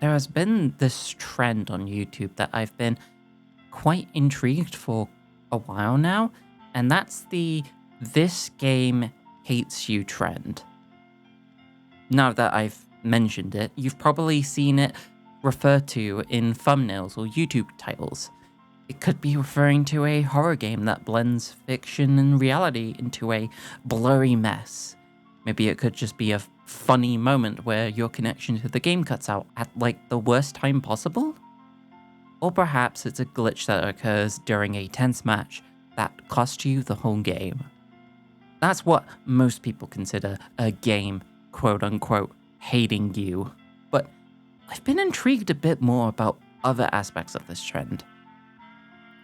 there has been this trend on YouTube that I've been quite intrigued for a while now, and that's the "this game hates you" trend. Now that I've mentioned it, you've probably seen it referred to in thumbnails or YouTube titles. It could be referring to a horror game that blends fiction and reality into a blurry mess. Maybe it could just be a funny moment where your connection to the game cuts out at like the worst time possible? Or perhaps it's a glitch that occurs during a tense match that costs you the whole game. That's what most people consider a game, quote unquote, hating you. But I've been intrigued a bit more about other aspects of this trend.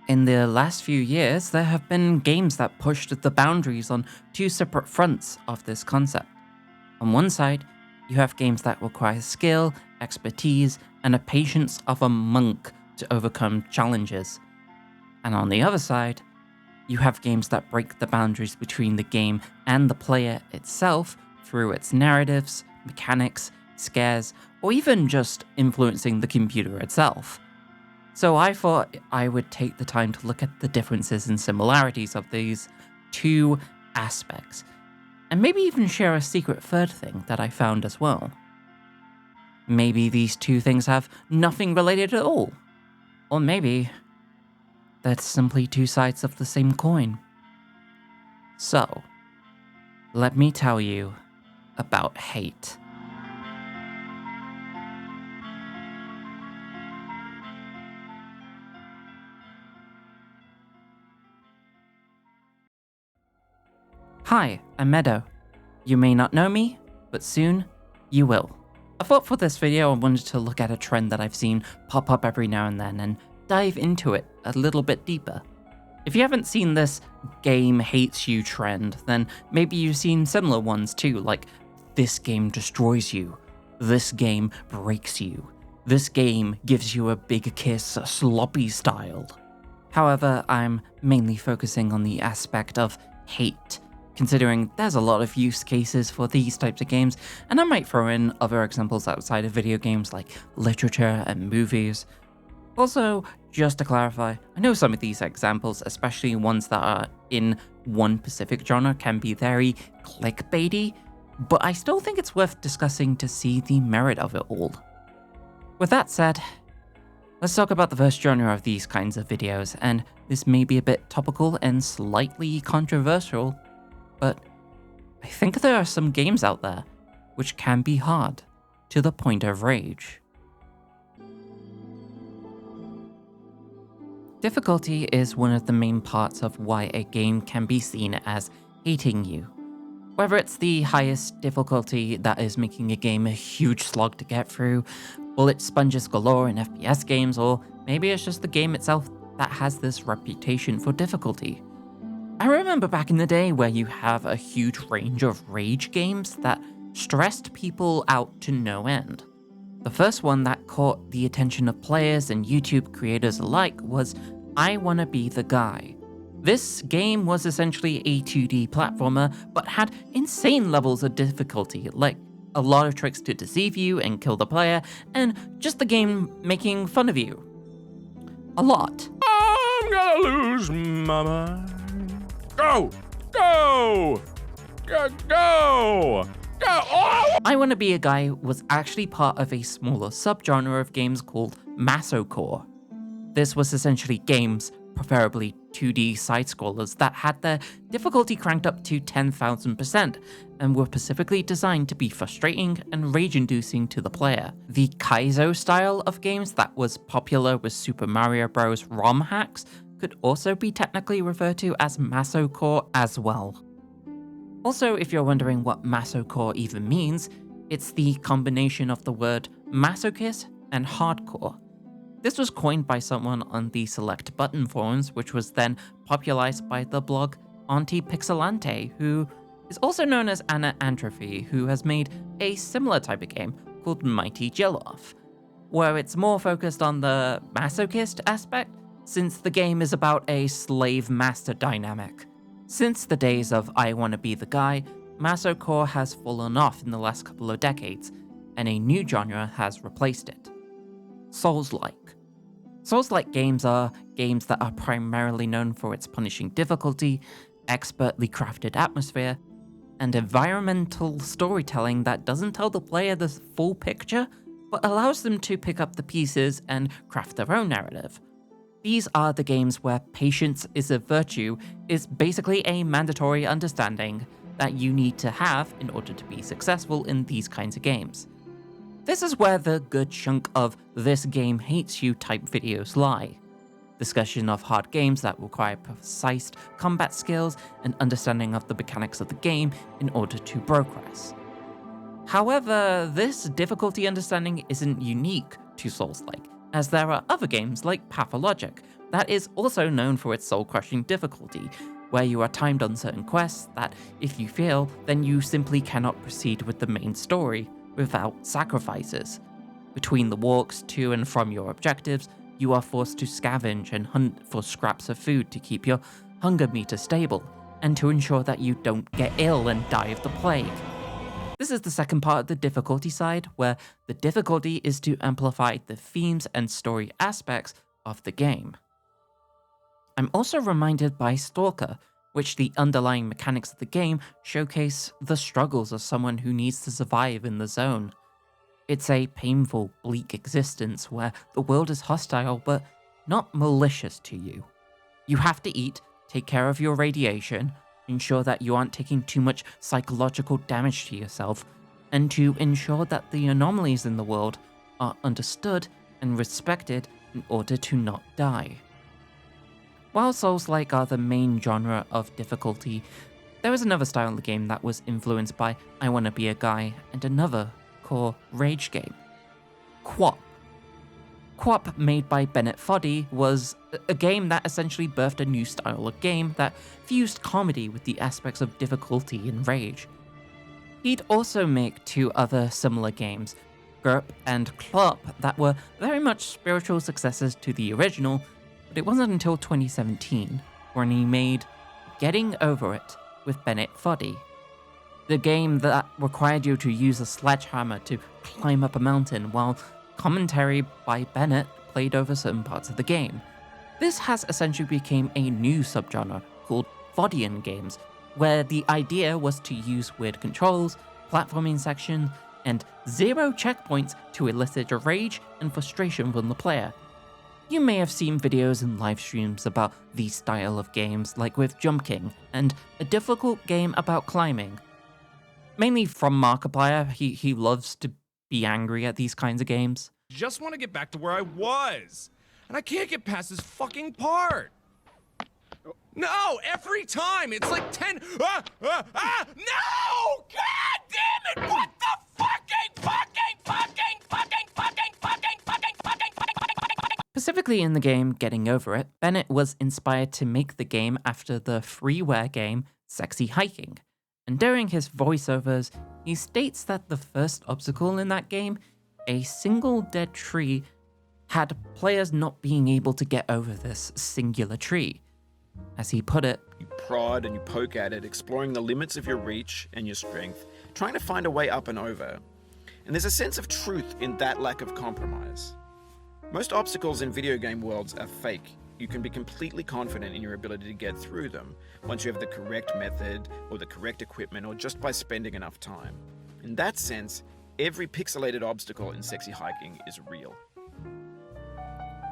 In the last few years, there have been games that pushed the boundaries on two separate fronts of this concept. On one side, you have games that require skill, expertise, and a patience of a monk to overcome challenges. And on the other side, you have games that break the boundaries between the game and the player itself through its narratives, mechanics, scares, or even just influencing the computer itself. So I thought I would take the time to look at the differences and similarities of these two aspects, and maybe even share a secret third thing that I found as well. Maybe these two things have nothing related at all, or maybe that's simply two sides of the same coin. So, let me tell you about hate. Hi, I'm Meadow. You may not know me, but soon you will. I thought for this video I wanted to look at a trend that I've seen pop up every now and then and dive into it a little bit deeper. If you haven't seen this game hates you trend, then maybe you've seen similar ones too, like this game destroys you, this game breaks you, this game gives you a big kiss sloppy style. However, I'm mainly focusing on the aspect of hate, considering there's a lot of use cases for these types of games, and I might throw in other examples outside of video games like literature and movies. Also, just to clarify, I know some of these examples, especially ones that are in one specific genre, can be very clickbaity, but I still think it's worth discussing to see the merit of it all. With that said, let's talk about the first genre of these kinds of videos, and this may be a bit topical and slightly controversial, but I think there are some games out there which can be hard to the point of rage. Difficulty is one of the main parts of why a game can be seen as hating you. Whether it's the highest difficulty that is making a game a huge slog to get through, bullet sponges galore in FPS games, or maybe it's just the game itself that has this reputation for difficulty. I remember back in the day where you have a huge range of rage games that stressed people out to no end. The first one that caught the attention of players and YouTube creators alike was I Wanna Be the Guy. This game was essentially a 2D platformer, but had insane levels of difficulty, like a lot of tricks to deceive you and kill the player, and just the game making fun of you. A lot. I'm gonna lose my mind. Go! Go! Go! Go! Go! Oh! I Wanna Be a Guy was actually part of a smaller subgenre of games called Masocore. This was essentially games, preferably 2D side-scrollers, that had their difficulty cranked up to 10,000% and were specifically designed to be frustrating and rage-inducing to the player. The Kaizo style of games that was popular with Super Mario Bros. ROM hacks could also be technically referred to as Masocore as well. Also, if you're wondering what Masocore even means, it's the combination of the word masochist and hardcore. This was coined by someone on the Select Button forums, which was then popularized by the blog Antipixelante, who is also known as Anna Antrophy, who has made a similar type of game called Mighty Jill-Off, where it's more focused on the masochist aspect, since the game is about a slave-master dynamic. Since the days of I Wanna Be the Guy, Masocore has fallen off in the last couple of decades, and a new genre has replaced it. Souls-like. Souls-like games are games that are primarily known for its punishing difficulty, expertly crafted atmosphere, and environmental storytelling that doesn't tell the player the full picture, but allows them to pick up the pieces and craft their own narrative. These are the games where patience is a virtue is basically a mandatory understanding that you need to have in order to be successful in these kinds of games. This is where the good chunk of "this game hates you" type videos lie. Discussion of hard games that require precise combat skills and understanding of the mechanics of the game in order to progress. However, this difficulty understanding isn't unique to Souls-like, as there are other games like Pathologic that is also known for its soul-crushing difficulty, where you are timed on certain quests that, if you fail, then you simply cannot proceed with the main story without sacrifices. Between the walks to and from your objectives, you are forced to scavenge and hunt for scraps of food to keep your hunger meter stable, and to ensure that you don't get ill and die of the plague. This is the second part of the difficulty side, where the difficulty is to amplify the themes and story aspects of the game. I'm also reminded by Stalker, which the underlying mechanics of the game showcase the struggles of someone who needs to survive in the zone. It's a painful, bleak existence where the world is hostile but not malicious to you. You have to eat, take care of your radiation, ensure that you aren't taking too much psychological damage to yourself, and to ensure that the anomalies in the world are understood and respected in order to not die. While Souls-like are the main genre of difficulty, there is another style of the game that was influenced by I Wanna Be a Guy and another core rage game, QWOP. QWOP, made by Bennett Foddy, was a game that essentially birthed a new style of game that fused comedy with the aspects of difficulty and rage. He'd also make two other similar games, GURP and CLOP, that were very much spiritual successors to the original, but it wasn't until 2017 when he made Getting Over It with Bennett Foddy, the game that required you to use a sledgehammer to climb up a mountain while commentary by Bennett played over certain parts of the game. This has essentially become a new subgenre called Foddian games, where the idea was to use weird controls, platforming sections, and zero checkpoints to elicit rage and frustration from the player. You may have seen videos and live streams about these style of games, like with Jump King, and a difficult game about climbing. Mainly from Markiplier, he loves to be angry at these kinds of games. Just want to get back to where I was, and I can't get past this fucking part. No, every time it's like 10. No! God damn it! What the Specifically in the game Getting Over It, Bennett was inspired to make the game after the freeware game Sexy Hiking, and during his voiceovers, he states that the first obstacle in that game, a single dead tree, had players not being able to get over this singular tree. As he put it, "You prod and you poke at it, exploring the limits of your reach and your strength, trying to find a way up and over. And there's a sense of truth in that lack of compromise. Most obstacles in video game worlds are fake. You can be completely confident in your ability to get through them once you have the correct method or the correct equipment or just by spending enough time. In that sense, every pixelated obstacle in Sexy Hiking is real.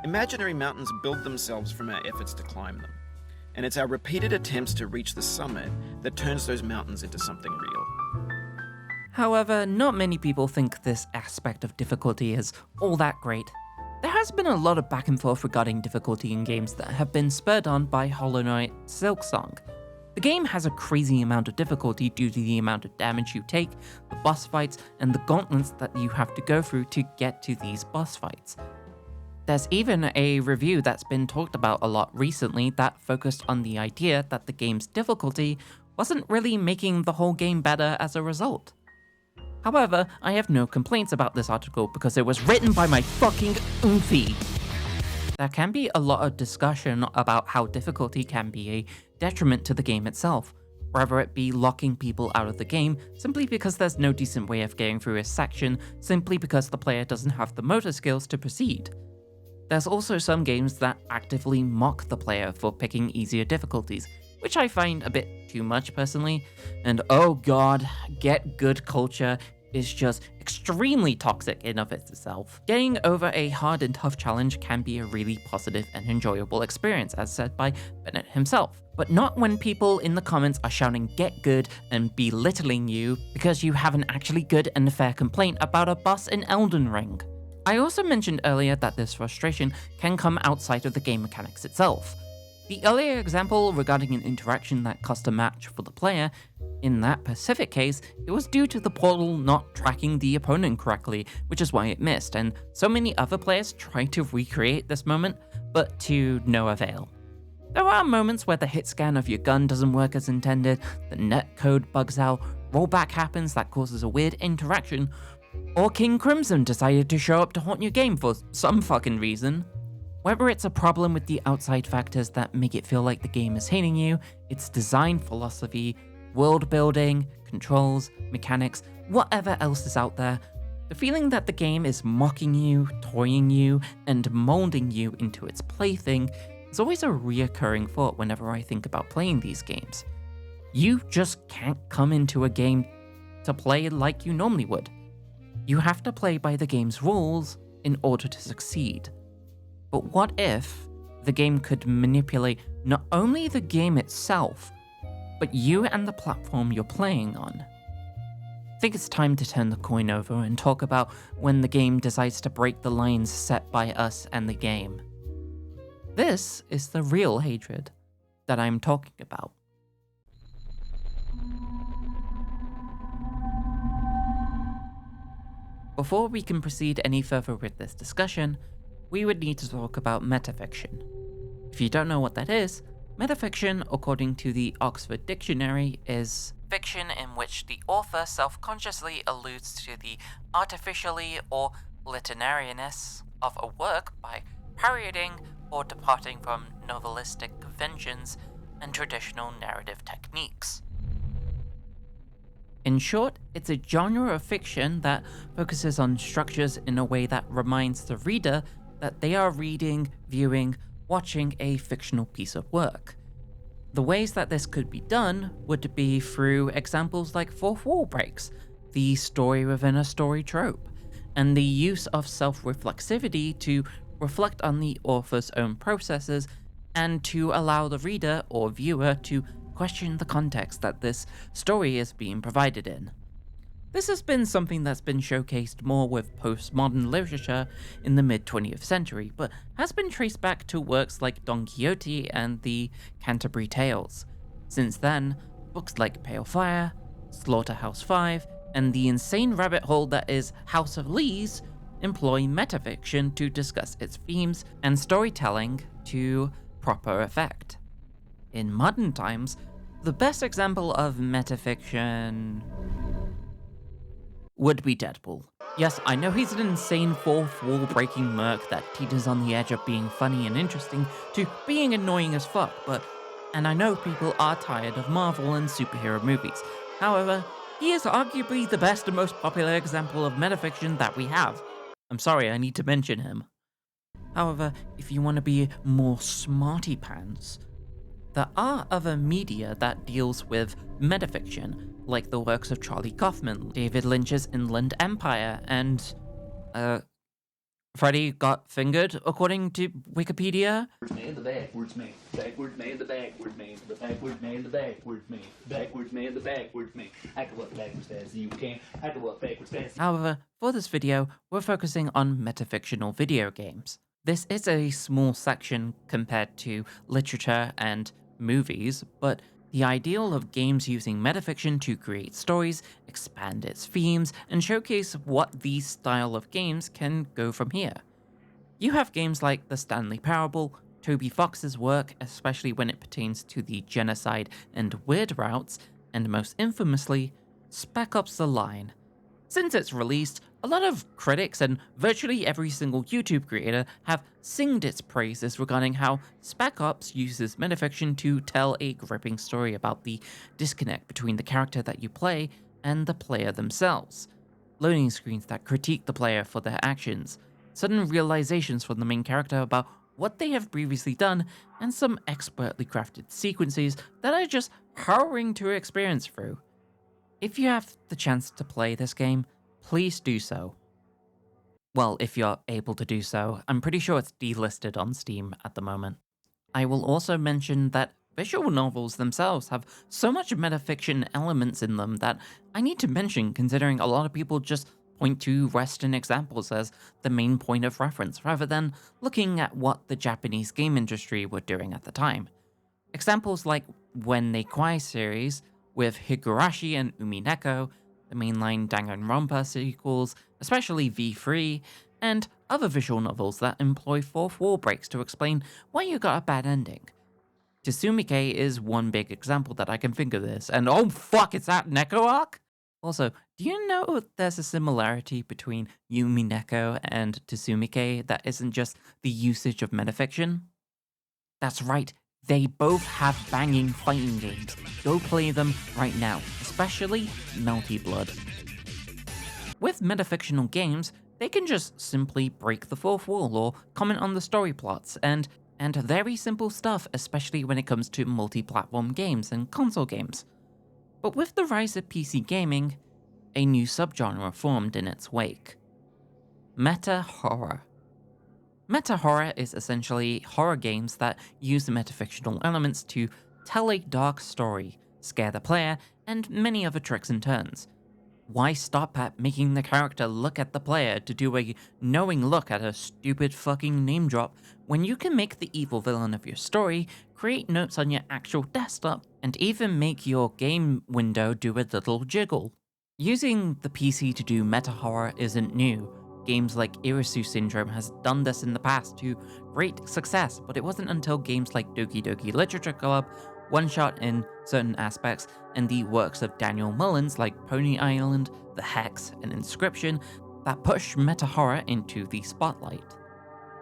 Imaginary mountains build themselves from our efforts to climb them. And it's our repeated attempts to reach the summit that turns those mountains into something real." However, not many people think this aspect of difficulty is all that great. There has been a lot of back and forth regarding difficulty in games that have been spurred on by Hollow Knight Silksong. The game has a crazy amount of difficulty due to the amount of damage you take, the boss fights, and the gauntlets that you have to go through to get to these boss fights. There's even a review that's been talked about a lot recently that focused on the idea that the game's difficulty wasn't really making the whole game better as a result. However, I have no complaints about this article because it was written by my fucking oomfie. There can be a lot of discussion about how difficulty can be a detriment to the game itself, whether it be locking people out of the game simply because there's no decent way of getting through a section simply because the player doesn't have the motor skills to proceed. There's also some games that actively mock the player for picking easier difficulties, which I find a bit too much personally, and oh god, get good culture is just extremely toxic in of itself. Getting over a hard and tough challenge can be a really positive and enjoyable experience, as said by Bennett himself, but not when people in the comments are shouting get good and belittling you because you have an actually good and fair complaint about a boss in Elden Ring. I also mentioned earlier that this frustration can come outside of the game mechanics itself. The earlier example regarding an interaction that cost a match for the player, in that specific case, it was due to the portal not tracking the opponent correctly, which is why it missed, and so many other players tried to recreate this moment, but to no avail. There are moments where the hit scan of your gun doesn't work as intended, the netcode bugs out, rollback happens that causes a weird interaction, or King Crimson decided to show up to haunt your game for some fucking reason. Whether it's a problem with the outside factors that make it feel like the game is hating you, its design philosophy, world building, controls, mechanics, whatever else is out there, the feeling that the game is mocking you, toying you, and molding you into its plaything is always a reoccurring thought whenever I think about playing these games. You just can't come into a game to play like you normally would. You have to play by the game's rules in order to succeed. But what if the game could manipulate not only the game itself, but you and the platform you're playing on? I think it's time to turn the coin over and talk about when the game decides to break the lines set by us and the game. This is the real hatred that I'm talking about. Before we can proceed any further with this discussion, we would need to talk about metafiction. If you don't know what that is, metafiction, according to the Oxford Dictionary, is fiction in which the author self-consciously alludes to the artificially or literariness of a work by parodying or departing from novelistic conventions and traditional narrative techniques. In short, it's a genre of fiction that focuses on structures in a way that reminds the reader that they are reading, viewing, watching a fictional piece of work. The ways that this could be done would be through examples like fourth wall breaks, the story within a story trope, and the use of self-reflexivity to reflect on the author's own processes and to allow the reader or viewer to question the context that this story is being provided in. This has been something that's been showcased more with postmodern literature in the mid-20th century, but has been traced back to works like Don Quixote and the Canterbury Tales. Since then, books like Pale Fire, Slaughterhouse-5, and the insane rabbit hole that is House of Leaves employ metafiction to discuss its themes and storytelling to proper effect. In modern times, the best example of metafiction would be Deadpool. Yes, I know he's an insane fourth wall breaking merc that teeters on the edge of being funny and interesting to being annoying as fuck, and I know people are tired of Marvel and superhero movies. However, he is arguably the best and most popular example of metafiction that we have. I'm sorry, I need to mention him. However, if you want to be more smarty pants, there are other media that deals with metafiction, like the works of Charlie Kaufman, David Lynch's Inland Empire, and Freddy Got Fingered, according to Wikipedia. Man, the backwards man, backwards man, the backwards man, the backwards man, the backwards man, backwards man, the backwards man. I can walk backwards fast as you can. I can walk backwards fast. However, for this video, we're focusing on metafictional video games. This is a small section compared to literature and movies, but the ideal of games using metafiction to create stories, expand its themes, and showcase what these style of games can go from here. You have games like The Stanley Parable, Toby Fox's work, especially when it pertains to the genocide and weird routes, and most infamously, Spec Ops: The Line. Since its release, A lot of critics and virtually every single YouTube creator have singed its praises regarding how Spec Ops uses metafiction to tell a gripping story about the disconnect between the character that you play and the player themselves. Loading screens that critique the player for their actions, sudden realizations from the main character about what they have previously done, and some expertly crafted sequences that are just harrowing to experience through. If you have the chance to play this game, please do so. Well, if you're able to do so, I'm pretty sure it's delisted on Steam at the moment. I will also mention that visual novels themselves have so much metafiction elements in them that I need to mention, considering a lot of people just point to Western examples as the main point of reference rather than looking at what the Japanese game industry were doing at the time. Examples like When They Cry series with Higurashi and Umineko, the mainline Danganronpa sequels, especially V3, and other visual novels that employ fourth wall breaks to explain why you got a bad ending. Tsumike is one big example that I can think of this, and oh fuck, it's that Neko arc? Also, do you know there's a similarity between Umineko and Tsumike that isn't just the usage of metafiction? That's right, they both have banging fighting games. Go play them right now, especially Melty Blood. With metafictional games, they can just simply break the fourth wall or comment on the story plots, and very simple stuff, especially when it comes to multi-platform games and console games. But with the rise of PC gaming, a new subgenre formed in its wake. Meta horror. Meta horror is essentially horror games that use metafictional elements to tell a dark story, scare the player, and many other tricks and turns. Why stop at making the character look at the player to do a knowing look at a stupid fucking name drop when you can make the evil villain of your story, create notes on your actual desktop, and even make your game window do a little jiggle? Using the PC to do meta horror isn't new. Games like Irisu Syndrome has done this in the past to great success, but it wasn't until games like Doki Doki Literature Club, One Shot in certain aspects, and the works of Daniel Mullins like Pony Island, The Hex, and Inscription that pushed meta horror into the spotlight.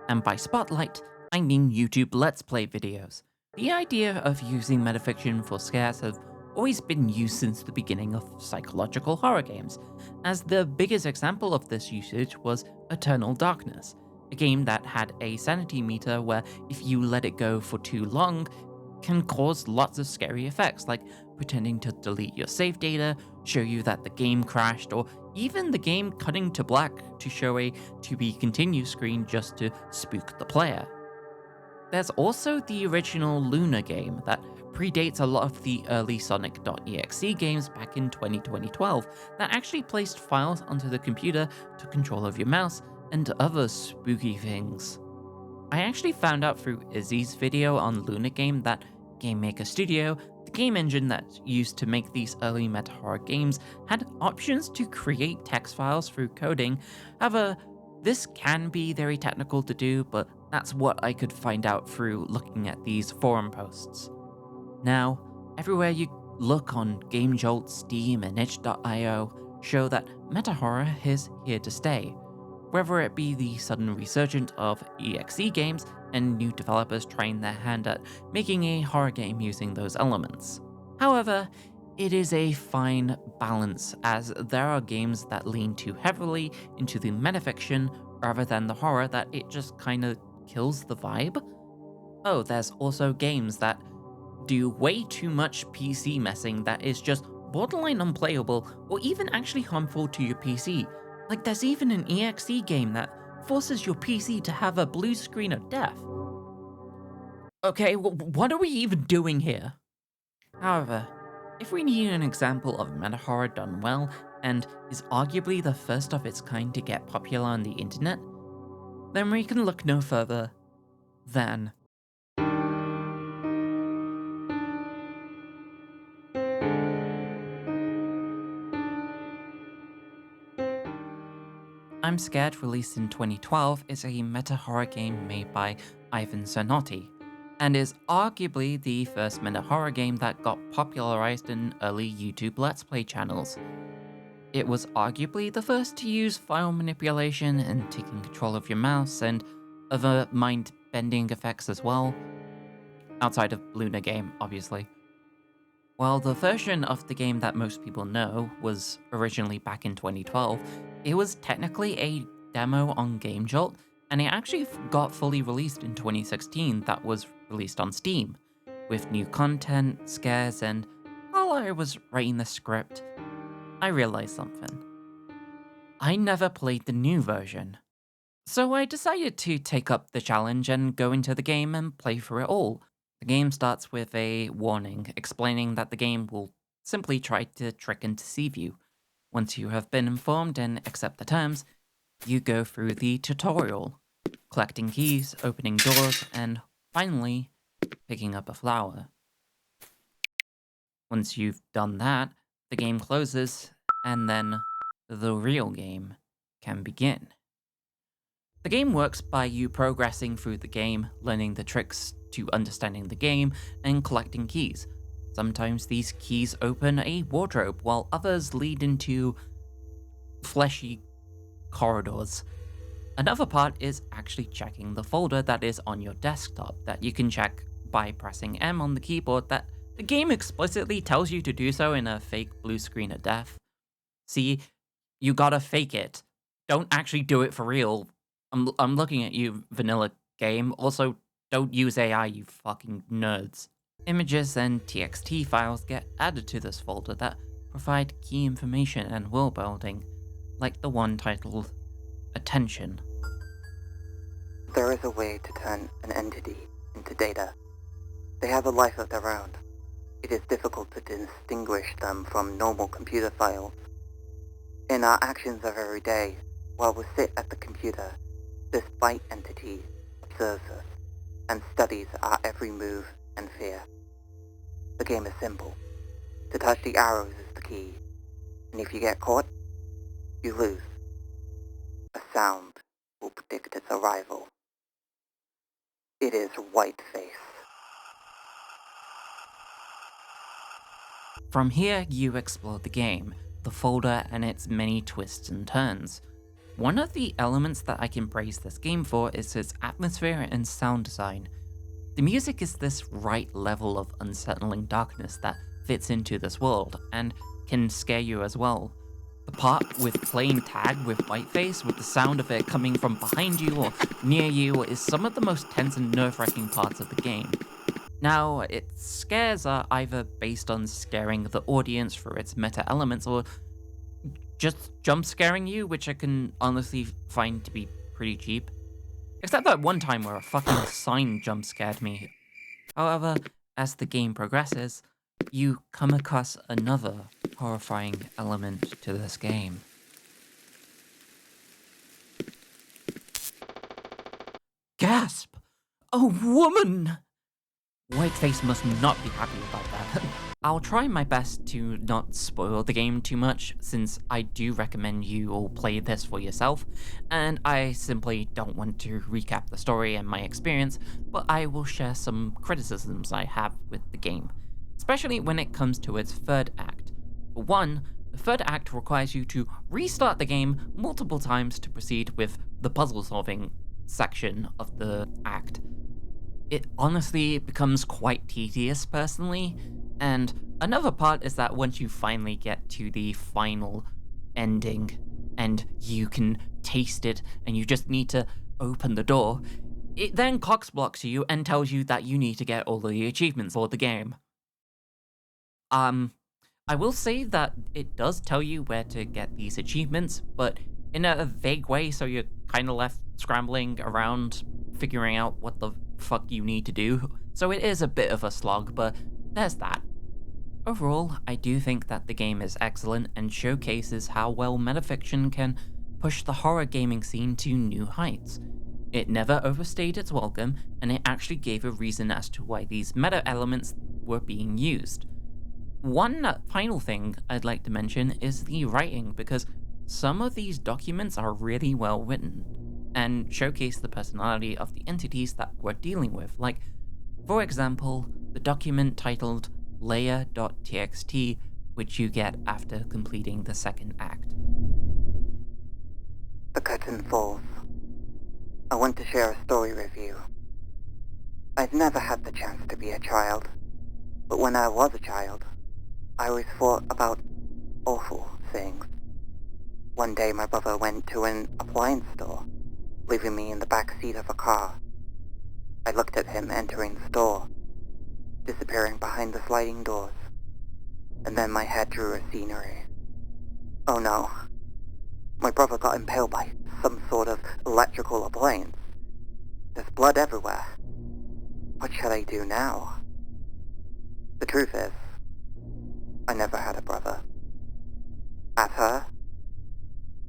And by spotlight, I mean YouTube Let's Play videos. The idea of using metafiction for scares has always been used since the beginning of psychological horror games, as the biggest example of this usage was Eternal Darkness, a game that had a sanity meter where if you let it go for too long, can cause lots of scary effects like pretending to delete your save data, show you that the game crashed, or even the game cutting to black to show a to be continued screen just to spook the player. There's also the original Luna game that predates a lot of the early Sonic.exe games back in 2012 that actually placed files onto the computer to control of your mouse and other spooky things. I actually found out through Izzy's video on Luna Game that Game Maker Studio, the game engine that's used to make these early meta horror games, had options to create text files through coding. However, this can be very technical to do, but that's what I could find out through looking at these forum posts. Now, everywhere you look on GameJolt, Steam, and itch.io show that meta horror is here to stay, whether it be the sudden resurgence of EXE games and new developers trying their hand at making a horror game using those elements. However, it is a fine balance, as there are games that lean too heavily into the metafiction rather than the horror that it just kinda kills the vibe. Oh, there's also games that do way too much PC messing that is just borderline unplayable or even actually harmful to your PC. Like there's even an EXE game that forces your PC to have a blue screen of death. Okay, what are we even doing here? However, if we need an example of meta horror done well, and is arguably the first of its kind to get popular on the internet, then we can look no further than Imscared, released in 2012, is a meta horror game made by Ivan Zanotti, and is arguably the first meta horror game that got popularized in early YouTube Let's Play channels. It was arguably the first to use file manipulation and taking control of your mouse and other mind-bending effects as well, outside of Luna game, obviously. While the version of the game that most people know was originally back in 2012, it was technically a demo on GameJolt, and it actually got fully released in 2016 that was released on Steam, with new content, scares, and while I was writing the script, I realized something. I never played the new version. So I decided to take up the challenge and go into the game and play through it all. The game starts with a warning explaining that the game will simply try to trick and deceive you. Once you have been informed and accept the terms, you go through the tutorial, collecting keys, opening doors, and finally, picking up a flower. Once you've done that, the game closes, and then the real game can begin. The game works by you progressing through the game, learning the tricks to understanding the game, and collecting keys. Sometimes these keys open a wardrobe, while others lead into fleshy corridors. Another part is actually checking the folder that is on your desktop that you can check by pressing M on the keyboard that the game explicitly tells you to do so in a fake blue screen of death. See, you gotta fake it. Don't actually do it for real. I'm looking at you, vanilla game. Also, don't use AI, you fucking nerds. Images and TXT files get added to this folder that provide key information and world building, like the one titled Attention. There is a way to turn an entity into data. They have a life of their own. It is difficult to distinguish them from normal computer files. In our actions of every day, while we sit at the computer, this bite entity observes us and studies our every move and fear. The game is simple. To touch the arrows is the key, and if you get caught, you lose. A sound will predict its arrival. It is Whiteface. From here, you explore the game, the folder, and its many twists and turns. One of the elements that I can praise this game for is its atmosphere and sound design. The music is this right level of unsettling darkness that fits into this world, and can scare you as well. The part with playing tag with Whiteface, with the sound of it coming from behind you or near you, is some of the most tense and nerve-wracking parts of the game. Now, its scares are either based on scaring the audience through its meta elements, or just jump scaring you, which I can honestly find to be pretty cheap. Except that one time where a fucking sign jump scared me. However, as the game progresses, you come across another horrifying element to this game. Gasp! A woman! Whiteface must not be happy about that. I'll try my best to not spoil the game too much, since I do recommend you all play this for yourself, and I simply don't want to recap the story and my experience, but I will share some criticisms I have with the game, especially when it comes to its third act. For one, the third act requires you to restart the game multiple times to proceed with the puzzle-solving section of the act. It honestly becomes quite tedious personally, and another part is that once you finally get to the final ending and you can taste it and you just need to open the door, it then cocksblocks you and tells you that you need to get all the achievements for the game. I will say that it does tell you where to get these achievements, but in a vague way, so you're kind of left scrambling around figuring out what the fuck you need to do. So it is a bit of a slog, but there's that. Overall, I do think that the game is excellent and showcases how well Metafiction can push the horror gaming scene to new heights. It never overstayed its welcome, and it actually gave a reason as to why these meta elements were being used. One final thing I'd like to mention is the writing, because some of these documents are really well written and showcase the personality of the entities that we're dealing with. Like, for example, the document titled layer.txt which you get after completing the second act. The curtain falls. I want to share a story with you. I've never had the chance to be a child, but when I was a child, I always thought about awful things. One day my brother went to an appliance store, leaving me in the back seat of a car. I looked at him entering the store, disappearing behind the sliding doors, and then my head drew a scenery. Oh no. My brother got impaled by some sort of electrical appliance. There's blood everywhere. What shall I do now? The truth is, I never had a brother. As her,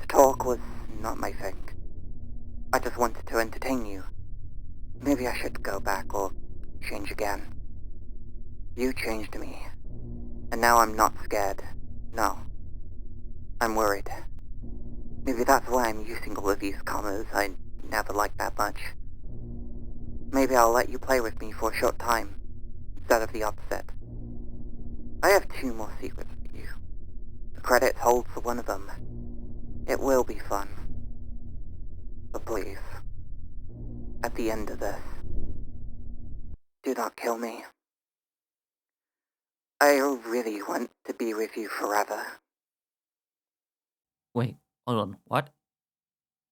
to talk was not my thing. I just wanted to entertain you. Maybe I should go back or change again. You changed me, and now I'm not scared. No. I'm worried. Maybe that's why I'm using all of these commas I never liked that much. Maybe I'll let you play with me for a short time, instead of the opposite. I have 2 more secrets for you. The credits hold for one of them. It will be fun. But please, at the end of this, do not kill me. I really want to be with you forever. Wait, hold on, what?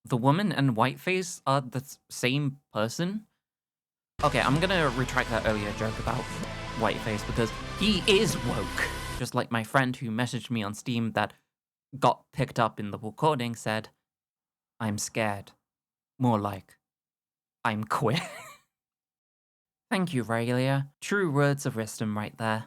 The woman and Whiteface are the same person? Okay, I'm gonna retract that earlier joke about Whiteface because he is woke. Just like my friend who messaged me on Steam that got picked up in the recording said, I'm scared. More like, I'm queer. Thank you, Raylia. True words of wisdom right there.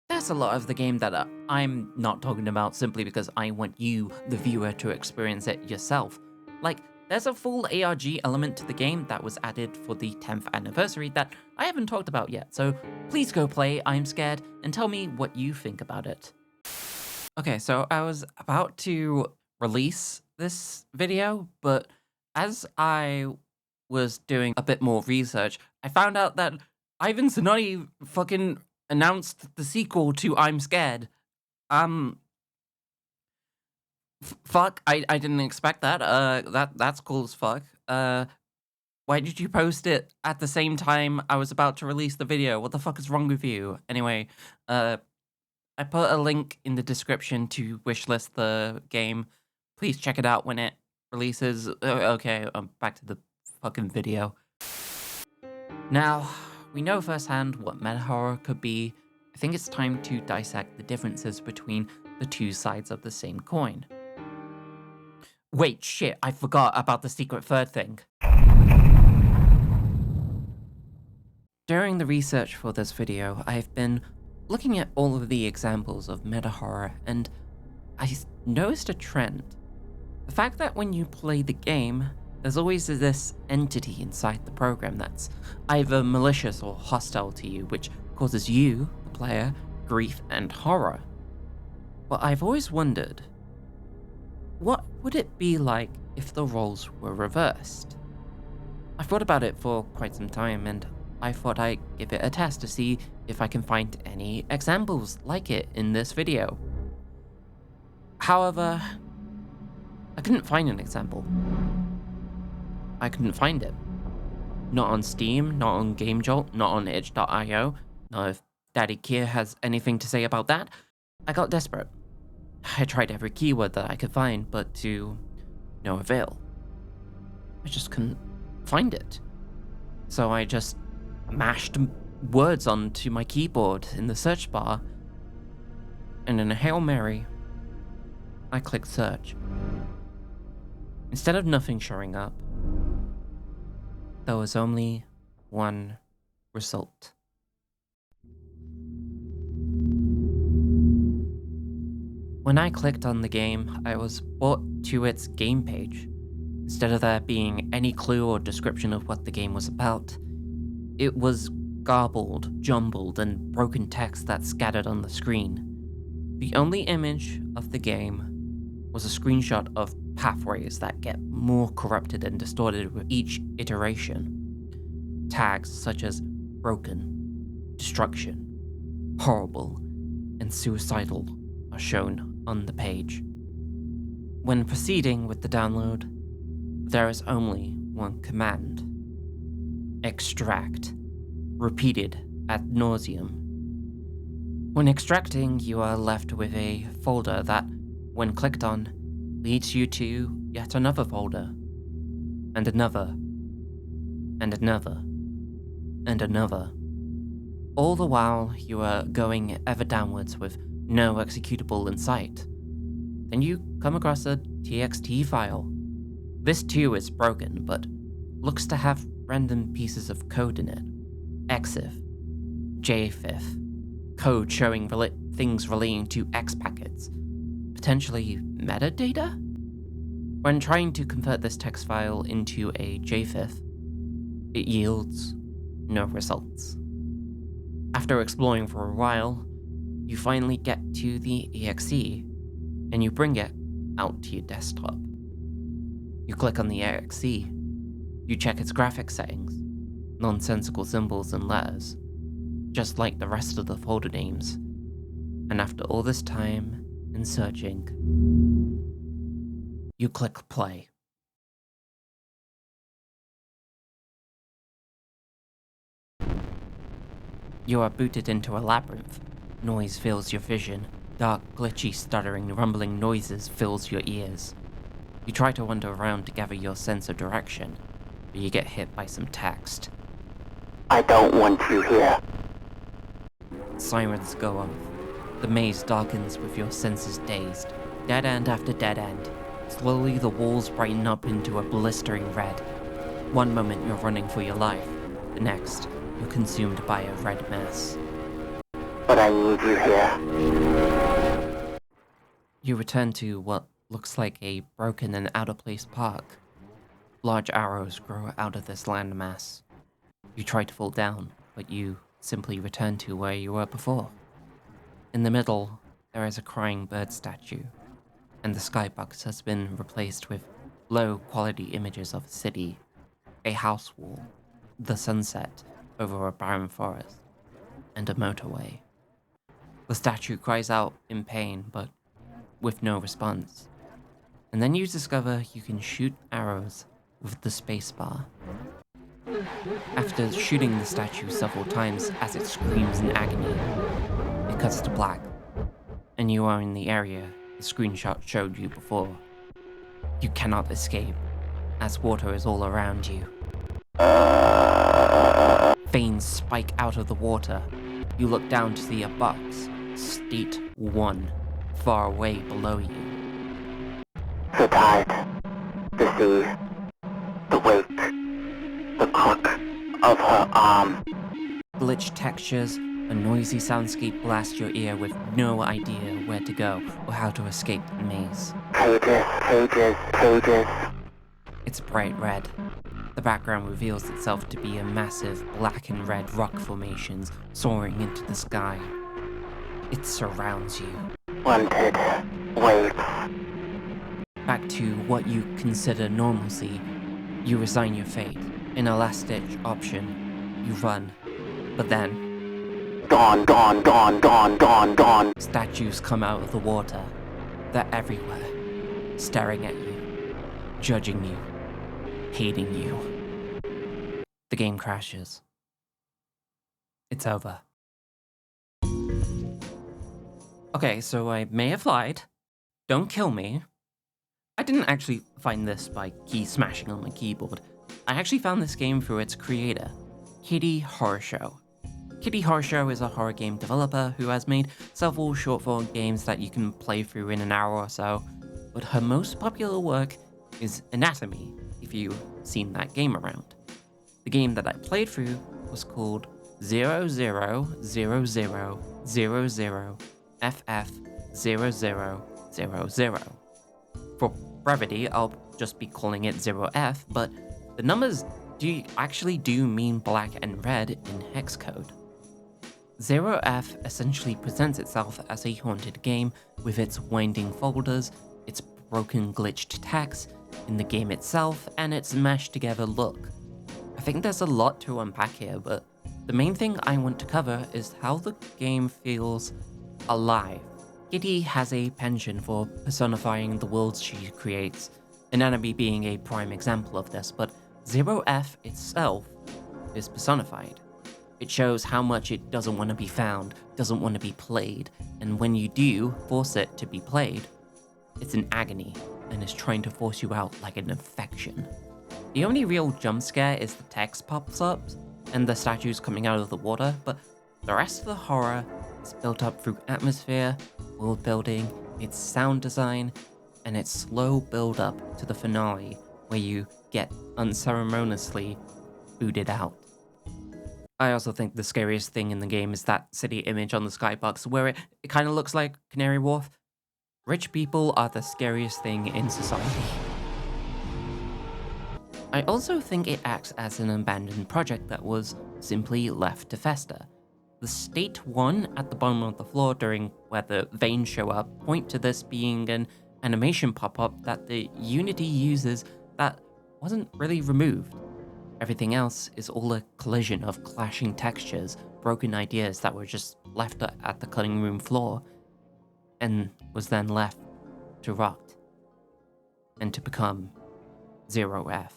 There's a lot of the game that I'm not talking about simply because I want you, the viewer, to experience it yourself. Like, there's a full ARG element to the game that was added for the 10th anniversary that I haven't talked about yet, so please go play I'm Scared and tell me what you think about it. Okay, so I was about to release this video, but as I was doing a bit more research, I found out that Ivan Zanotti fucking announced the sequel to I'm Scared. Fuck, I didn't expect that. That's cool as fuck. Why did you post it at the same time I was about to release the video? What the fuck is wrong with you? Anyway, I put a link in the description to wishlist the game. Please check it out when it releases. Okay, back to the fucking video. Now, we know firsthand what meta horror could be. I think it's time to dissect the differences between the 2 sides of the same coin. Wait, shit, I forgot about the secret third thing. During the research for this video, I've been looking at all of the examples of meta horror, and I noticed a trend. The fact that when you play the game, there's always this entity inside the program that's either malicious or hostile to you, which causes you, the player, grief and horror. But I've always wondered, what would it be like if the roles were reversed? I thought about it for quite some time, and I thought I'd give it a test to see if I can find any examples like it in this video. However, I couldn't find an example. I couldn't find it. Not on Steam, not on GameJolt, not on itch.io. Not if Daddy Kier has anything to say about that. I got desperate. I tried every keyword that I could find, but to no avail. I just couldn't find it. So I just mashed words onto my keyboard in the search bar, and in a Hail Mary, I clicked search. Instead of nothing showing up, there was only one result. When I clicked on the game, I was brought to its game page. Instead of there being any clue or description of what the game was about, it was garbled, jumbled, and broken text that scattered on the screen. The only image of the game was a screenshot of pathways that get more corrupted and distorted with each iteration. Tags such as broken, destruction, horrible, and suicidal are shown on the page. When proceeding with the download, there is only one command: extract, repeated ad nauseum. When extracting, you are left with a folder that, when clicked on, leads you to yet another folder, and another, and another, and another. All the while, you are going ever downwards with no executable in sight. Then you come across a TXT file. This too is broken, but looks to have random pieces of code in it. EXIF, JFIF, code showing things relating to X packets, potentially metadata? When trying to convert this text file into a JFIF, it yields no results. After exploring for a while, you finally get to the exe, and you bring it out to your desktop. You click on the exe, you check its graphics settings, nonsensical symbols and letters, just like the rest of the folder names. And after all this time and searching, you click play. You are booted into a labyrinth. Noise fills your vision. Dark, glitchy, stuttering, rumbling noises fills your ears. You try to wander around to gather your sense of direction, but you get hit by some text. I don't want you here. Sirens go off. The maze darkens with your senses dazed. Dead end after dead end. Slowly the walls brighten up into a blistering red. One moment you're running for your life. The next, you're consumed by a red mess. But I need you here. You return to what looks like a broken and out-of-place park. Large arrows grow out of this landmass. You try to fall down, but you simply return to where you were before. In the middle, there is a crying bird statue, and the skybox has been replaced with low-quality images of a city, a house wall, the sunset over a barren forest, and a motorway. The statue cries out in pain, but with no response. And then you discover you can shoot arrows with the spacebar. After shooting the statue several times as it screams in agony, it cuts to black, and you are in the area the screenshot showed you before. You cannot escape, as water is all around you. Veins spike out of the water. You look down to see a box, State 1, far away below you. The tide, the sea, the wake, the crook of her arm. Glitch textures, a noisy soundscape blast your ear with no idea where to go or how to escape the maze. Pages, pages, pages. It's bright red. The background reveals itself to be a massive black and red rock formations soaring into the sky. It surrounds you. Wanted. Wait. Back to what you consider normalcy, you resign your fate. In a last-ditch option, you run. But then... Dawn, dawn, dawn, dawn, dawn, dawn. Statues come out of the water. They're everywhere, staring at you, judging you, hating you. The game crashes. It's over. Okay, so I may have lied. Don't kill me. I didn't actually find this by key smashing on my keyboard. I actually found this game through its creator, Kitty Horror Show. Kitty Horror Show is a horror game developer who has made several short-form games that you can play through in an hour or so, but her most popular work is Anatomy, if you've seen that game around. The game that I played through was called 0000FF0000. For brevity, I'll just be calling it 0F, but the numbers actually do mean black and red in hex code. 0F essentially presents itself as a haunted game with its winding folders, its broken glitched text in the game itself, and its meshed together look. I think there's a lot to unpack here, but the main thing I want to cover is how the game feels alive. Kitty has a penchant for personifying the worlds she creates, an enemy being a prime example of this, but Zero F itself is personified. It shows how much it doesn't want to be found, doesn't want to be played, and when you do force it to be played, it's in agony and is trying to force you out like an infection. The only real jump scare is the text pops up and the statues coming out of the water, but the rest of the horror is built up through atmosphere, world building, its sound design, and its slow build up to the finale where you get unceremoniously booted out. I also think the scariest thing in the game is that city image on the skybox where it kind of looks like Canary Wharf. Rich people are the scariest thing in society. I also think it acts as an abandoned project that was simply left to fester. The State 1 at the bottom of the floor during where the veins show up point to this being an animation pop-up that the Unity uses that wasn't really removed. Everything else is all a collision of clashing textures, broken ideas that were just left at the cutting room floor, and was then left to rot, and to become Zero F.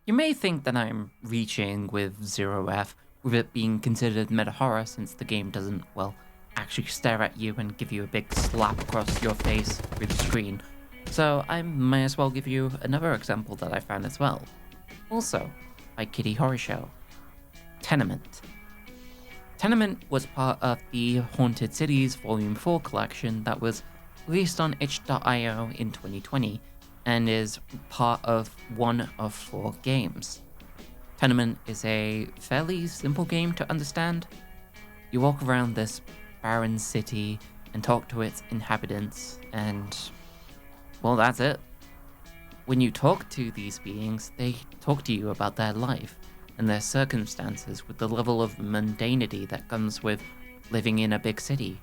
You may think that I'm reaching with Zero F, with it being considered meta-horror since the game doesn't, well, actually stare at you and give you a big slap across your face through the screen. So I may as well give you another example that I found as well. Also, by Kitty Horror Show. Tenement. Tenement was part of the Haunted Cities Volume 4 collection that was released on itch.io in 2020 and is part of one of 4 games. Tenement is a fairly simple game to understand. You walk around this barren city and talk to its inhabitants, and well, that's it. When you talk to these beings, they talk to you about their life and their circumstances with the level of mundanity that comes with living in a big city.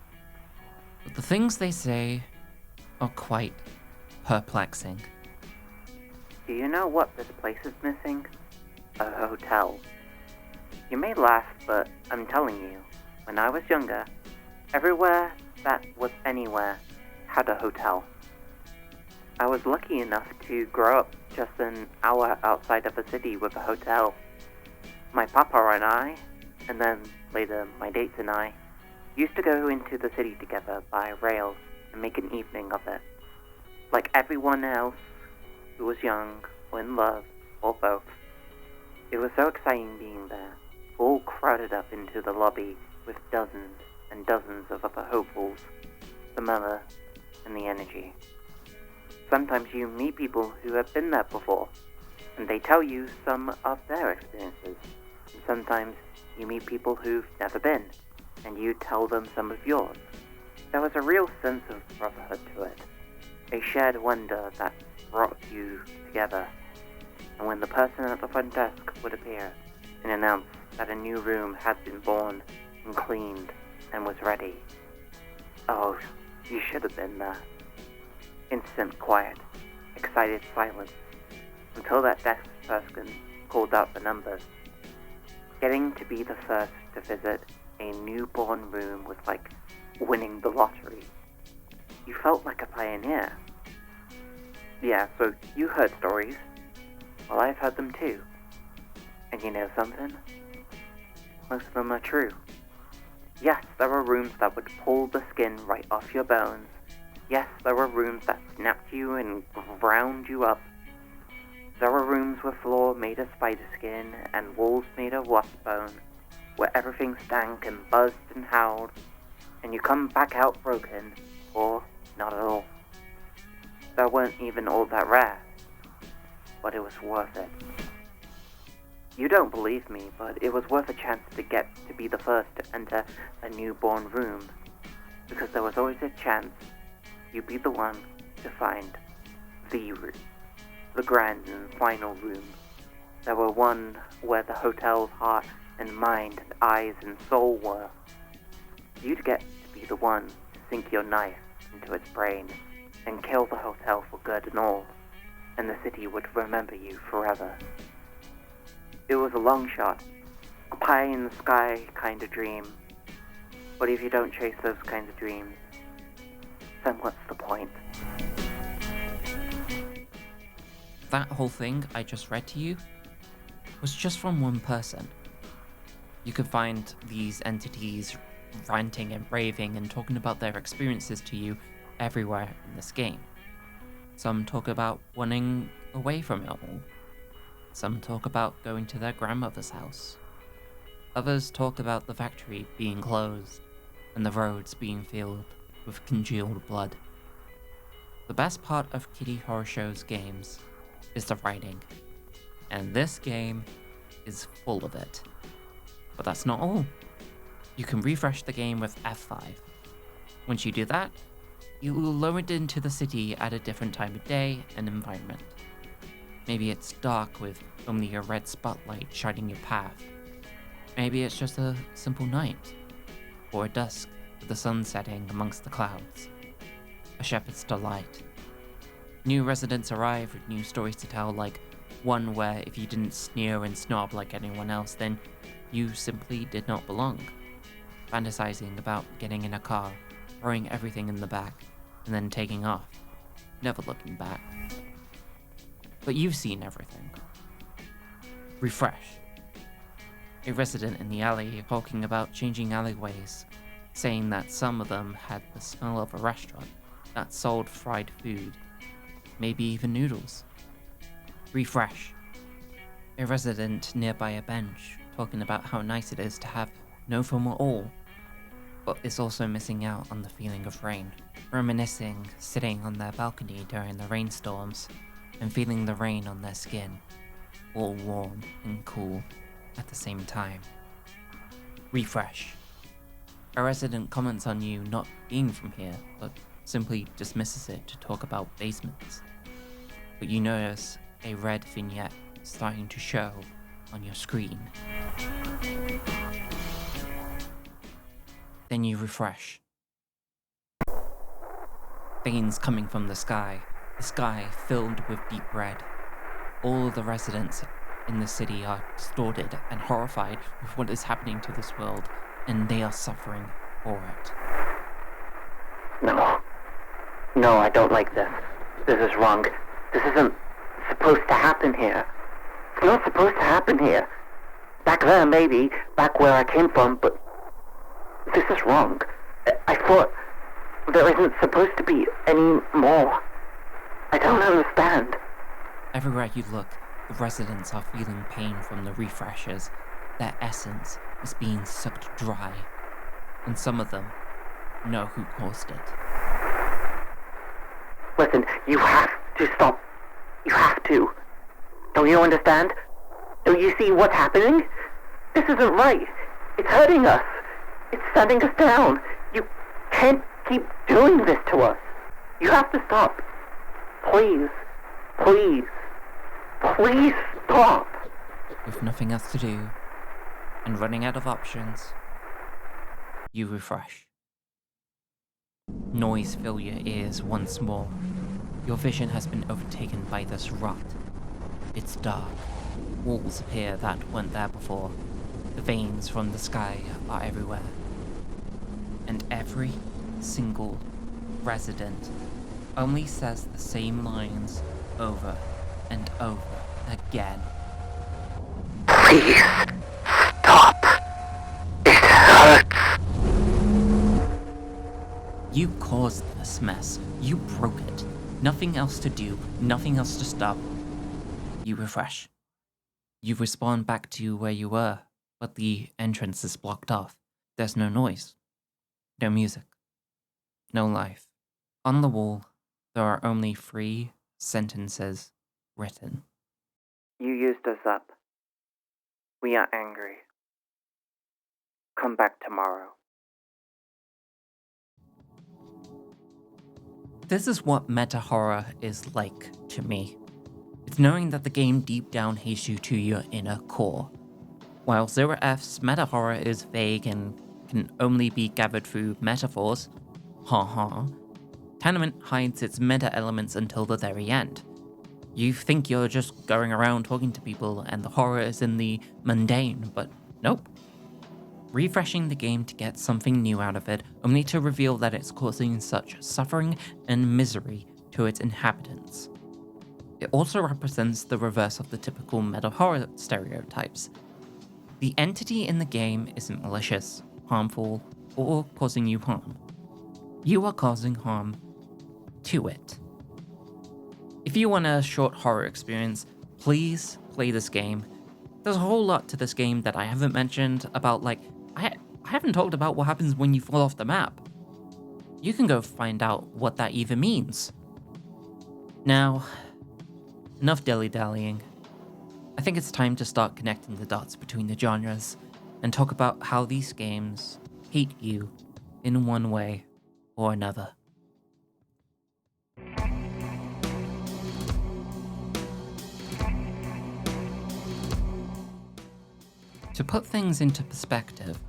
But the things they say are quite perplexing. Do you know what this place is missing? A hotel. You may laugh, but I'm telling you, when I was younger, everywhere that was anywhere had a hotel. I was lucky enough to grow up just an hour outside of a city with a hotel. My papa and I, and then later my dates and I, used to go into the city together by rail and make an evening of it. Like everyone else who was young or in love, or both. It was so exciting being there, all crowded up into the lobby with dozens and dozens of other hopefuls, the mother, and the energy. Sometimes you meet people who have been there before, and they tell you some of their experiences. And sometimes you meet people who've never been, and you tell them some of yours. There was a real sense of brotherhood to it, a shared wonder that brought you together. And when the person at the front desk would appear and announce that a new room had been born and cleaned and was ready, oh, you should have been there. Instant quiet, excited silence, until that desk person called out the numbers. Getting to be the first to visit a newborn room was like winning the lottery. You felt like a pioneer. Yeah, so you heard stories. Well, I've heard them too. And you know something? Most of them are true. Yes, there were rooms that would pull the skin right off your bones. Yes, there were rooms that snapped you and ground you up. There were rooms with floor made of spider skin and walls made of wasp bone, where everything stank and buzzed and howled, and you come back out broken, or not at all. They weren't even all that rare, but it was worth it. You don't believe me, but it was worth a chance to get to be the first to enter a newborn room, because there was always a chance you'd be the one to find the room, the grand and final room. There were one where the hotel's heart and mind and eyes and soul were. You'd get to be the one to sink your knife into its brain and kill the hotel for good and all, and the city would remember you forever. It was a long shot, a pie in the sky kind of dream. But if you don't chase those kinds of dreams, then what's the point? That whole thing I just read to you was just from one person. You could find these entities ranting and raving and talking about their experiences to you everywhere in this game. Some talk about running away from it all. Some talk about going to their grandmother's house. Others talk about the factory being closed and the roads being filled with congealed blood. The best part of Kitty Horror Show's games is the writing, and this game is full of it. But that's not all. You can refresh the game with F5. Once you do that, you will lower it into the city at a different time of day and environment. Maybe it's dark with only a red spotlight shining your path. Maybe it's just a simple night, or a dusk with the sun setting amongst the clouds. A shepherd's delight. New residents arrive with new stories to tell, like one where if you didn't sneer and snob like anyone else, then you simply did not belong. Fantasizing about getting in a car, throwing everything in the back, and then taking off, never looking back. But you've seen everything. Refresh. A resident in the alley talking about changing alleyways, saying that some of them had the smell of a restaurant that sold fried food, maybe even noodles. Refresh. A resident nearby a bench talking about how nice it is to have no phone at all, but is also missing out on the feeling of rain, reminiscing sitting on their balcony during the rainstorms and feeling the rain on their skin, all warm and cool at the same time. Refresh. A resident comments on you not being from here, but simply dismisses it to talk about basements. But you notice a red vignette starting to show on your screen. Then you refresh. Veins coming from the sky filled with deep red. All of the residents in the city are distorted and horrified with what is happening to this world, and they are suffering for it. No, I don't like this. This is wrong. This isn't supposed to happen here. It's not supposed to happen here. Back there, maybe, back where I came from, but this is wrong. I thought there isn't supposed to be any more. I don't understand. Everywhere you look, the residents are feeling pain from the refreshers. Their essence is being sucked dry, and some of them know who caused it. Listen, you have to stop. You have to. Don't you understand? Don't you see what's happening? This isn't right. It's hurting us. It's sending us down. You can't keep doing this to us. You have to stop. Please. Please. Please stop. With nothing else to do, and running out of options, you refresh. Noise fill your ears once more. Your vision has been overtaken by this rot. It's dark. Walls appear that weren't there before. The veins from the sky are everywhere. And every single resident only says the same lines over and over again. Please stop. It hurts. You caused this mess. You broke it. Nothing else to do, nothing else to stop. You refresh. You respawn back to where you were, but the entrance is blocked off. There's no noise. No music. No life. On the wall, there are only 3 sentences written. You used us up. We are angry. Come back tomorrow. This is what meta horror is like to me. It's knowing that the game deep down hates you to your inner core. While Zero F's meta horror is vague and can only be gathered through metaphors, Tenement hides its meta elements until the very end. You think you're just going around talking to people and the horror is in the mundane, but Nope. Refreshing the game to get something new out of it, only to reveal that it's causing such suffering and misery to its inhabitants. It also represents the reverse of the typical meta horror stereotypes. The entity in the game isn't malicious, harmful, or causing you harm. You are causing harm to it. If you want a short horror experience, please play this game. There's a whole lot to this game that I haven't mentioned about, like, I haven't talked about what happens when you fall off the map. You can go find out what that even means. Now, enough dilly-dallying. I think it's time to start connecting the dots between the genres and talk about how these games hate you in one way or another. To put things into perspective,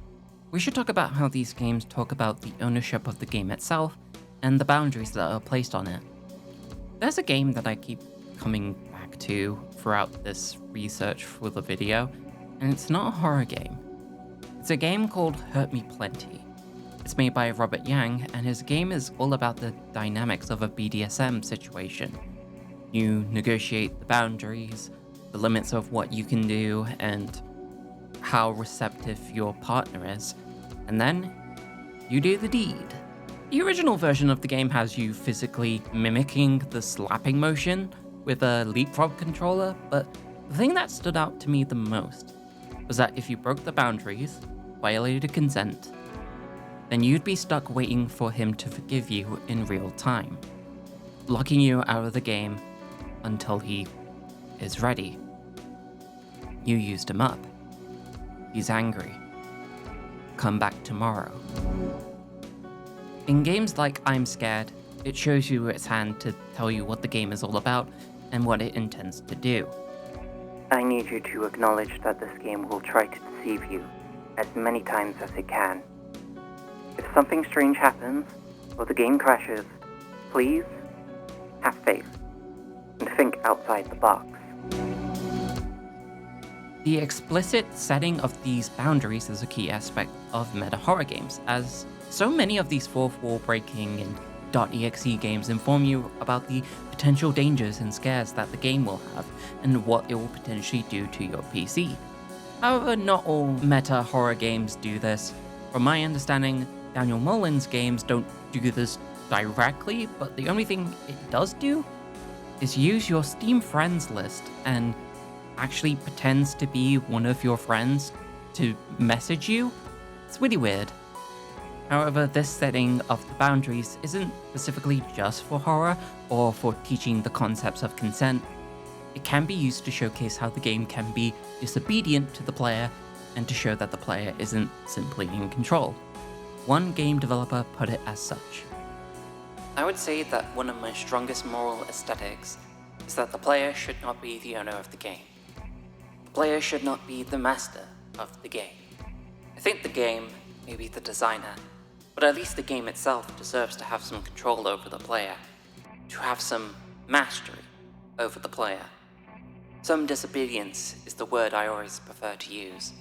we should talk about how these games talk about the ownership of the game itself and the boundaries that are placed on it. There's a game that I keep coming back to throughout this research for the video, and it's not a horror game. It's a game called Hurt Me Plenty. It's made by Robert Yang, and his game is all about the dynamics of a BDSM situation. You negotiate the boundaries, the limits of what you can do, and how receptive your partner is, and then you do the deed. The original version of the game has you physically mimicking the slapping motion with a leapfrog controller, but the thing that stood out to me the most was that if you broke the boundaries, violated consent, then you'd be stuck waiting for him to forgive you in real time, locking you out of the game until he is ready. You used him up. He's angry. Come back tomorrow. In games like imscared, it shows you its hand to tell you what the game is all about and what it intends to do. I need you to acknowledge that this game will try to deceive you as many times as it can. If something strange happens, or the game crashes, please have faith and think outside the box. The explicit setting of these boundaries is a key aspect of meta horror games, as so many of these fourth wall breaking and .exe games inform you about the potential dangers and scares that the game will have and what it will potentially do to your PC. However, not all meta horror games do this. From my understanding, Daniel Mullen's games don't do this directly, but the only thing it does do is use your Steam friends list and actually pretends to be one of your friends to message you. It's really weird. However, this setting of the boundaries isn't specifically just for horror or for teaching the concepts of consent. It can be used to showcase how the game can be disobedient to the player and to show that the player isn't simply in control. One game developer put it as such. I would say that one of my strongest moral aesthetics is that the player should not be the owner of the game. The player should not be the master of the game. I think the game, maybe the designer, but at least the game itself deserves to have some control over the player, to have some mastery over the player. Some disobedience is the word I always prefer to use.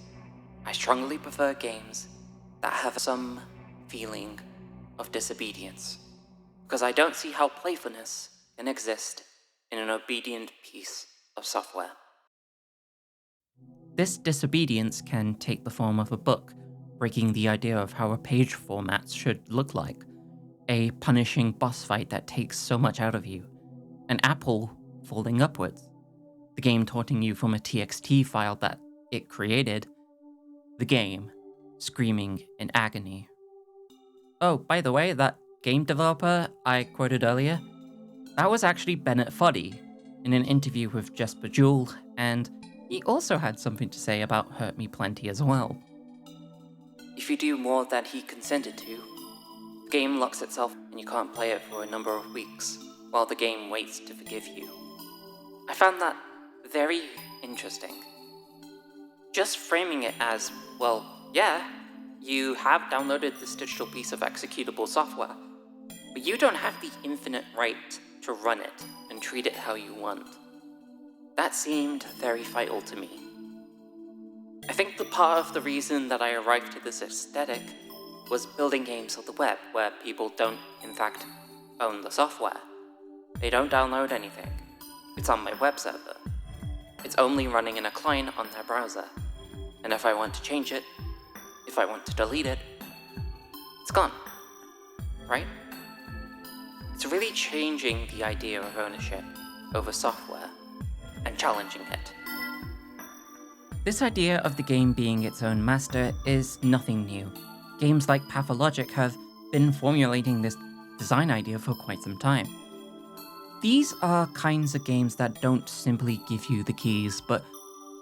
I strongly prefer games that have some feeling of disobedience, because I don't see how playfulness can exist in an obedient piece of software. This disobedience can take the form of a book, breaking the idea of how a page format should look like, a punishing boss fight that takes so much out of you, an apple falling upwards, the game taunting you from a TXT file that it created, the game screaming in agony. Oh, by the way, that game developer I quoted earlier, that was actually Bennett Foddy in an interview with Jesper Jewell, and he also had something to say about Hurt Me Plenty as well. If you do more than he consented to, the game locks itself and you can't play it for a number of weeks, while the game waits to forgive you. I found that very interesting. Just framing it as, well, yeah, you have downloaded this digital piece of executable software, but you don't have the infinite right to run it and treat it how you want. That seemed very vital to me. I think the part of the reason that I arrived at this aesthetic was building games on the web where people don't, in fact, own the software. They don't download anything. It's on my web server. It's only running in a client on their browser. And if I want to change it, if I want to delete it, it's gone. Right? It's really changing the idea of ownership over software and challenging it. This idea of the game being its own master is nothing new. Games like Pathologic have been formulating this design idea for quite some time. These are kinds of games that don't simply give you the keys, but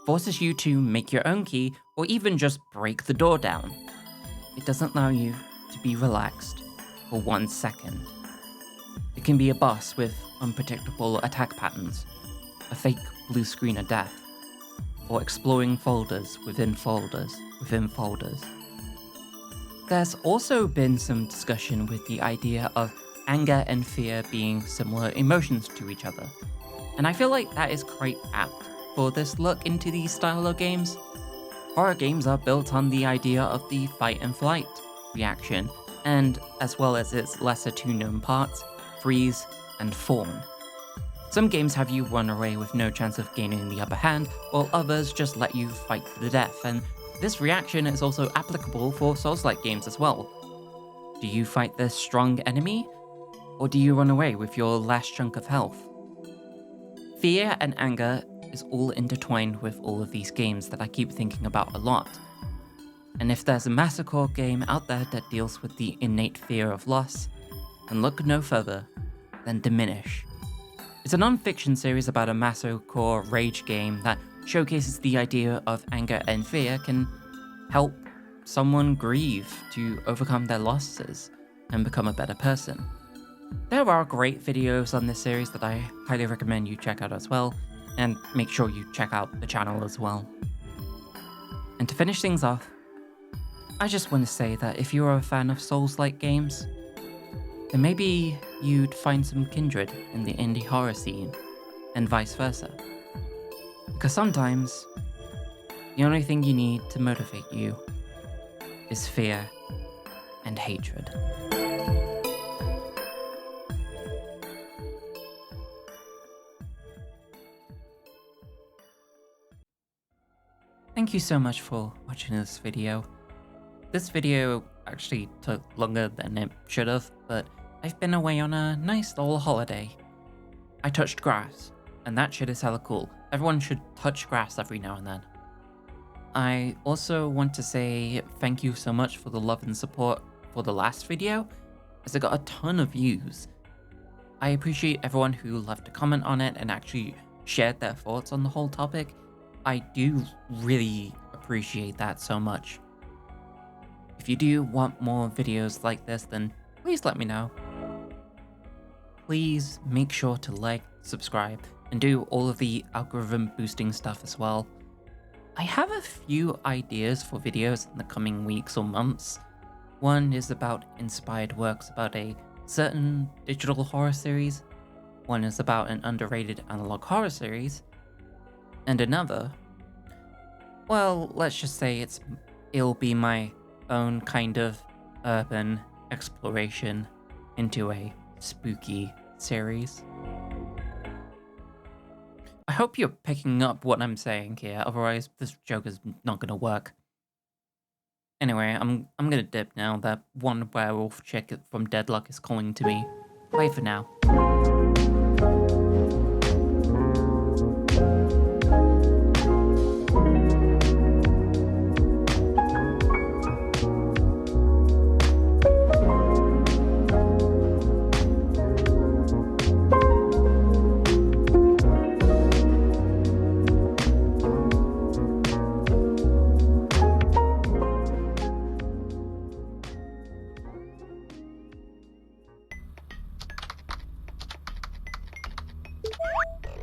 forces you to make your own key or even just break the door down. It doesn't allow you to be relaxed for 1 second. It can be a boss with unpredictable attack patterns, a fake blue screen of death, or exploring folders within folders within folders. There's also been some discussion with the idea of anger and fear being similar emotions to each other, and I feel like that is quite apt for this look into these style of games. Horror games are built on the idea of the fight and flight reaction, and as well as its lesser two known parts, freeze and fawn. Some games have you run away with no chance of gaining the upper hand, while others just let you fight to the death, and this reaction is also applicable for Souls-like games as well. Do you fight the strong enemy, or do you run away with your last chunk of health? Fear and anger is all intertwined with all of these games that I keep thinking about a lot. And if there's a massacre game out there that deals with the innate fear of loss, then look no further than Diminish. It's a non-fiction series about a massacre rage game that showcases the idea of anger and fear can help someone grieve to overcome their losses and become a better person. There are great videos on this series that I highly recommend you check out as well, and make sure you check out the channel as well. And to finish things off, I just want to say that if you're a fan of Souls-like games, then maybe you'd find some kindred in the indie horror scene, and vice versa. Because sometimes, the only thing you need to motivate you is fear and hatred. Thank you so much for watching this video. This video actually took longer than it should have, but I've been away on a nice little holiday. I touched grass, and that shit is hella cool. Everyone should touch grass every now and then. I also want to say thank you so much for the love and support for the last video, as it got a ton of views. I appreciate everyone who left a comment on it and actually shared their thoughts on the whole topic. I do really appreciate that so much. If you do want more videos like this, then please let me know. Please make sure to like, subscribe, and do all of the algorithm boosting stuff as well. I have a few ideas for videos in the coming weeks or months. One is about inspired works about a certain digital horror series. One is about an underrated analog horror series. And another, well, let's just say it'll be my own kind of urban exploration into a spooky series. I hope you're picking up what I'm saying here, otherwise this joke is not gonna work. Anyway, I'm gonna dip now. That one werewolf chick from Deadlock is calling to me. Bye for now.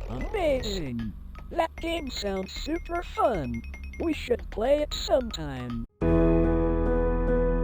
Amazing! That game sounds super fun. We should play it sometime.